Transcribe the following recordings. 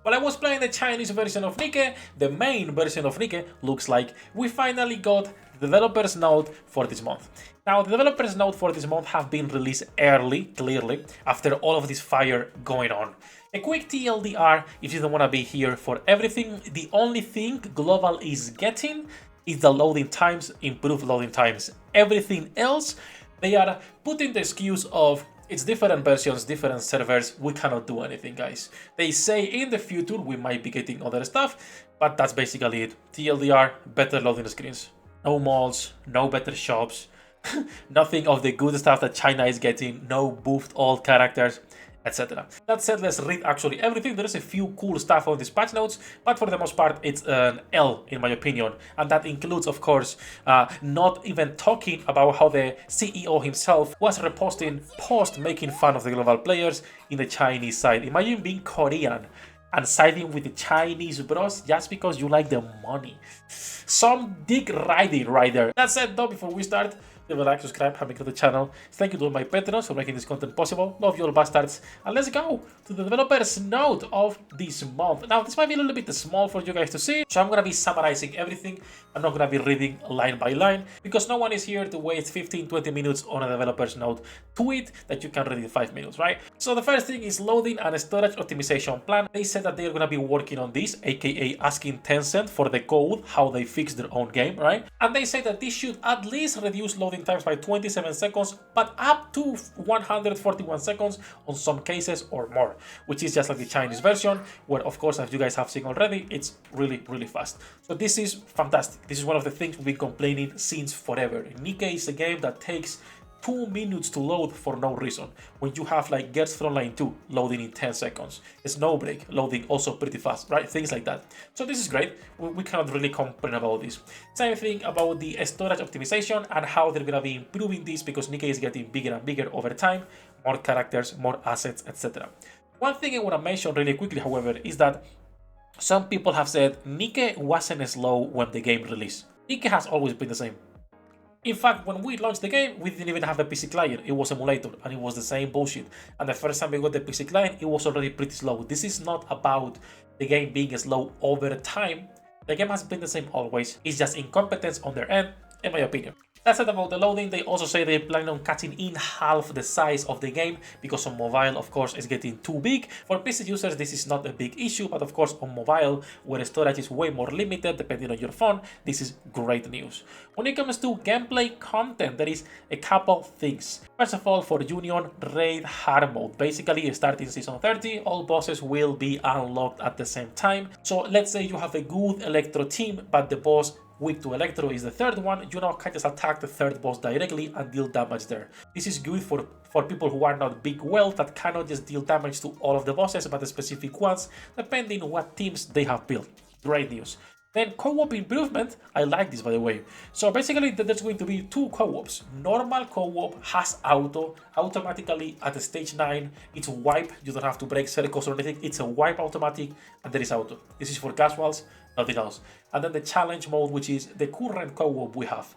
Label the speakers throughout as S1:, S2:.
S1: While I was playing the Chinese version of NIKKE, the main version of NIKKE looks like we finally got the developer's note for this month. Now, the developer's note for this month have been released early, clearly, after all of this fire going on. A quick TLDR, if you don't want to be here for everything, the only thing Global is getting is the loading times, improved loading times. Everything else, they are putting the excuse of it's different versions, different servers, we cannot do anything, guys. They say in the future we might be getting other stuff, but that's basically it. TLDR, better loading screens. No malls, no better shops, nothing of the good stuff that China is getting, no buffed old characters, etc. That said, let's read actually everything. There is a few cool stuff on these patch notes, but for the most part, it's an L in my opinion. And that includes, of course, not even talking about how the CEO himself was reposting post making fun of the global players in the Chinese side. Imagine being Korean and siding with the Chinese bros just because you like the money. Some dick riding right there. That said though, before we start, leave a like, subscribe, and make to the channel. Thank you to all my patrons for making this content possible. Love you all bastards. And let's go to the developer's note of this month. Now, this might be a little bit small for you guys to see, so I'm gonna be summarizing everything. I'm not gonna be reading line by line because no one is here to waste 15-20 minutes on a developer's note tweet that you can read in 5 minutes, right? So the first thing is loading and storage optimization plan. They said that they're gonna be working on this, aka asking Tencent for the code, how they fix their own game, right? And they say that this should at least reduce loading times by 27 seconds, but up to 141 seconds on some cases or more, which is just like the Chinese version, where of course, as you guys have seen already, it's really, really fast. So this is fantastic. This is one of the things we've been complaining since forever. NIKKE is a game that takes 2 minutes to load for no reason, when you have like Girls Frontline 2 loading in 10 seconds, Snowbreak loading also pretty fast, right? Things like that. So this is great. We cannot really complain about this. Same thing about the storage optimization and how they're gonna be improving this because NIKKE is getting bigger and bigger over time, more characters, more assets, etc. One thing I want to mention really quickly, however, is that some people have said NIKKE wasn't slow when the game released. NIKKE has always been the same. In fact, when we launched the game, we didn't even have a PC client. It was emulator, and it was the same bullshit. And the first time we got the PC client, it was already pretty slow. This is not about the game being slow over time. The game has been the same always. It's just incompetence on their end, in my opinion. That said about the loading, they also say they plan on cutting in half the size of the game because on mobile, of course, it's getting too big. For PC users, this is not a big issue, but of course on mobile, where storage is way more limited depending on your phone, this is great news. When it comes to gameplay content, there is a couple things. First of all, for Union, Raid Hard Mode. Basically, starting Season 30, all bosses will be unlocked at the same time. So let's say you have a good Electro team, but the boss weak to Electro is the third one, you now can just attack the third boss directly and deal damage there. This is good for people who are not big well, that cannot just deal damage to all of the bosses, but the specific ones, depending on what teams they have built. Great news. Then co-op improvement, I like this by the way. So basically there's going to be 2 co-ops. Normal co-op has auto, automatically at the stage 9, it's wipe, you don't have to break circles or anything, it's a wipe automatic and there is auto. This is for casuals, nothing else. And then the challenge mode, which is the current co-op we have.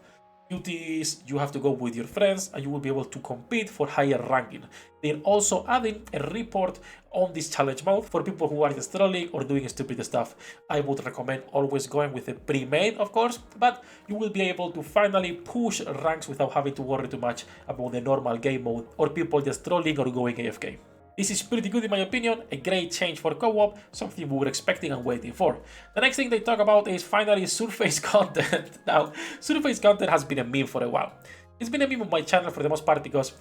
S1: Duties, you have to go with your friends and you will be able to compete for higher ranking. They're also adding a report on this challenge mode for people who are just trolling or doing stupid stuff. I would recommend always going with a pre-made, of course, but you will be able to finally push ranks without having to worry too much about the normal game mode or people just trolling or going AFK. This is pretty good in my opinion, a great change for co-op, something we were expecting and waiting for. The next thing they talk about is finally surface content. Now, surface content has been a meme for a while. It's been a meme on my channel for the most part because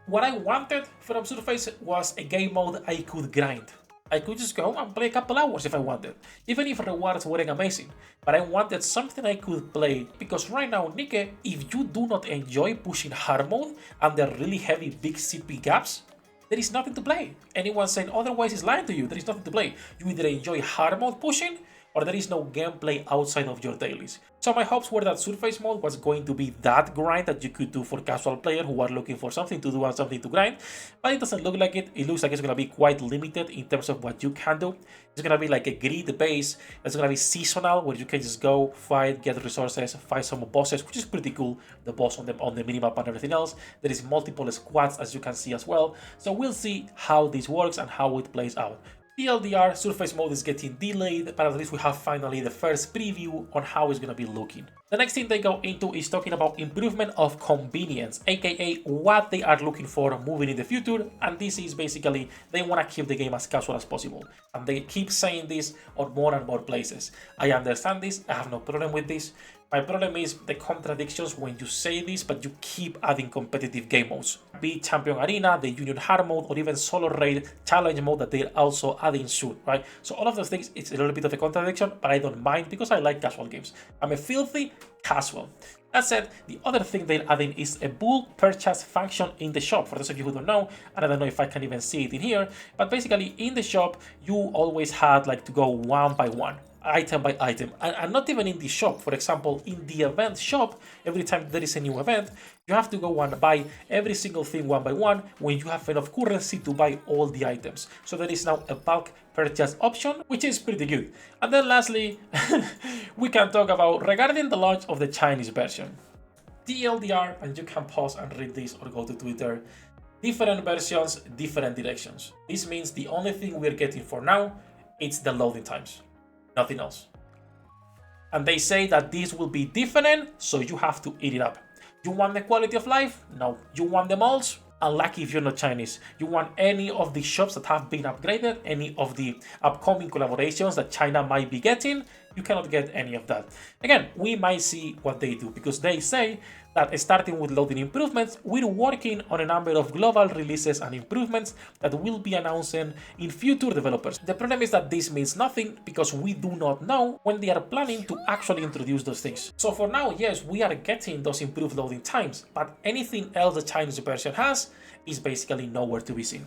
S1: what I wanted from surface was a game mode I could grind. I could just go and play a couple hours if I wanted, even if rewards weren't amazing. But I wanted something I could play because right now, NIKKE, if you do not enjoy pushing hard mode and the really heavy big CP gaps, there is nothing to play. Anyone saying otherwise is lying to you. There is nothing to play. You either enjoy hard mode pushing or there is no gameplay outside of your dailies. So my hopes were that surface mode was going to be that grind that you could do for casual players who are looking for something to do and something to grind, but it doesn't look like it. It looks like it's going to be quite limited in terms of what you can do. It's going to be like a grid base. It's going to be seasonal where you can just go fight, get resources, fight some bosses, which is pretty cool. The boss on the minimap and everything else. There is multiple squads as you can see as well. So we'll see how this works and how it plays out. TLDR, Surface Mode is getting delayed, but at least we have finally the first preview on how it's going to be looking. The next thing they go into is talking about improvement of convenience, aka what they are looking for moving in the future, and this is basically they want to keep the game as casual as possible, and they keep saying this on more and more places. I understand this, I have no problem with this. My problem is the contradictions when you say this, but you keep adding competitive game modes. Be it Champion Arena, the Union Hard mode, or even Solo Raid Challenge mode that they're also adding soon, right? So all of those things, it's a little bit of a contradiction, but I don't mind because I like casual games. I'm a filthy casual. That said, the other thing they're adding is a bulk purchase function in the shop. For those of you who don't know, and I don't know if I can even see it in here, but basically in the shop, you always had like to go one by one, item by item, and not even in the shop. For example, in the event shop, every time there is a new event, you have to go and buy every single thing one by one when you have enough currency to buy all the items. So there is now a bulk purchase option, which is pretty good. And then lastly, we can talk about regarding the launch of the Chinese version. TLDR, and you can pause and read this or go to Twitter. Different versions, different directions. This means the only thing we're getting for now, it's the loading times. Nothing else. And they say that this will be different, so you have to eat it up. You want the quality of life? No. You want the malls? Unlucky if you're not Chinese. You want any of the shops that have been upgraded, any of the upcoming collaborations that China might be getting? You cannot get any of that. Again, we might see what they do, because they say that starting with loading improvements, we're working on a number of global releases and improvements that will be announcing in future developers. The problem is that this means nothing because we do not know when they are planning to actually introduce those things. So for now, yes, we are getting those improved loading times, but anything else the Chinese version has is basically nowhere to be seen.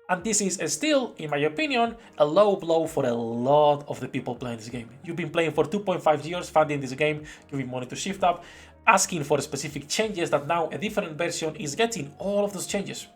S1: And this is still, in my opinion, a low blow for a lot of the people playing this game. You've been playing for 2.5 years, funding this game, you've been wanting to shift up, asking for specific changes that now a different version is getting all of those changes.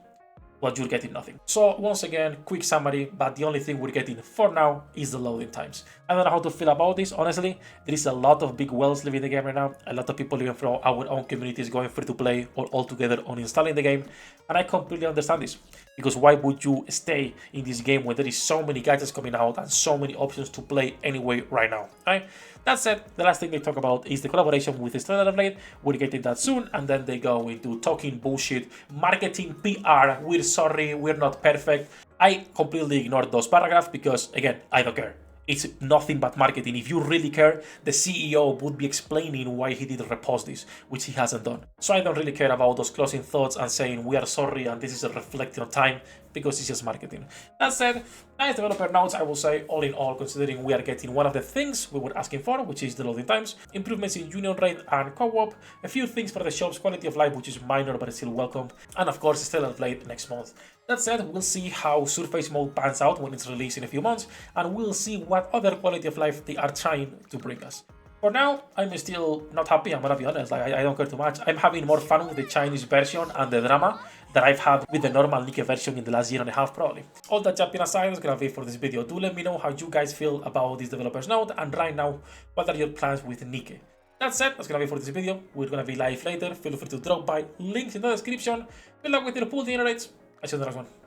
S1: Well, you're getting nothing. So once again, quick summary, but the only thing we're getting for now is the loading times. I don't know how to feel about this, honestly. There is a lot of big whales leaving the game right now. A lot of people even from our own communities going free to play or altogether uninstalling the game. And I completely understand this. Because why would you stay in this game when there is so many gadgets coming out and so many options to play anyway right now, right? That said, the last thing they talk about is the collaboration with Stellar Blade. We're getting that soon, and then they go into talking bullshit, marketing, PR, we're sorry, we're not perfect. I completely ignored those paragraphs because, again, I don't care. It's nothing but marketing. If you really care, the CEO would be explaining why he didn't repost this, which he hasn't done. So I don't really care about those closing thoughts and saying we are sorry and this is a reflection of time, because it's just marketing. That said, nice developer notes, I will say, all in all, considering we are getting one of the things we were asking for, which is the loading times, improvements in Union Raid and co-op, a few things for the shop's quality of life, which is minor but still welcome, and of course Stellar Blade next month. That said, we'll see how Surface Mode pans out when it's released in a few months, and we'll see what other quality of life they are trying to bring us. For now, I'm still not happy, I'm gonna be honest, like, I don't care too much. I'm having more fun with the Chinese version and the drama that I've had with the normal NIKKE version in the last year and a half, probably. All that jumping aside, that's gonna be for this video. Do let me know how you guys feel about this developer's note, and right now, what are your plans with NIKKE? That said, that's gonna be for this video. We're gonna be live later. Feel free to drop by, links in the description. Good luck with your pool dinner rates. I'll see you in the next one.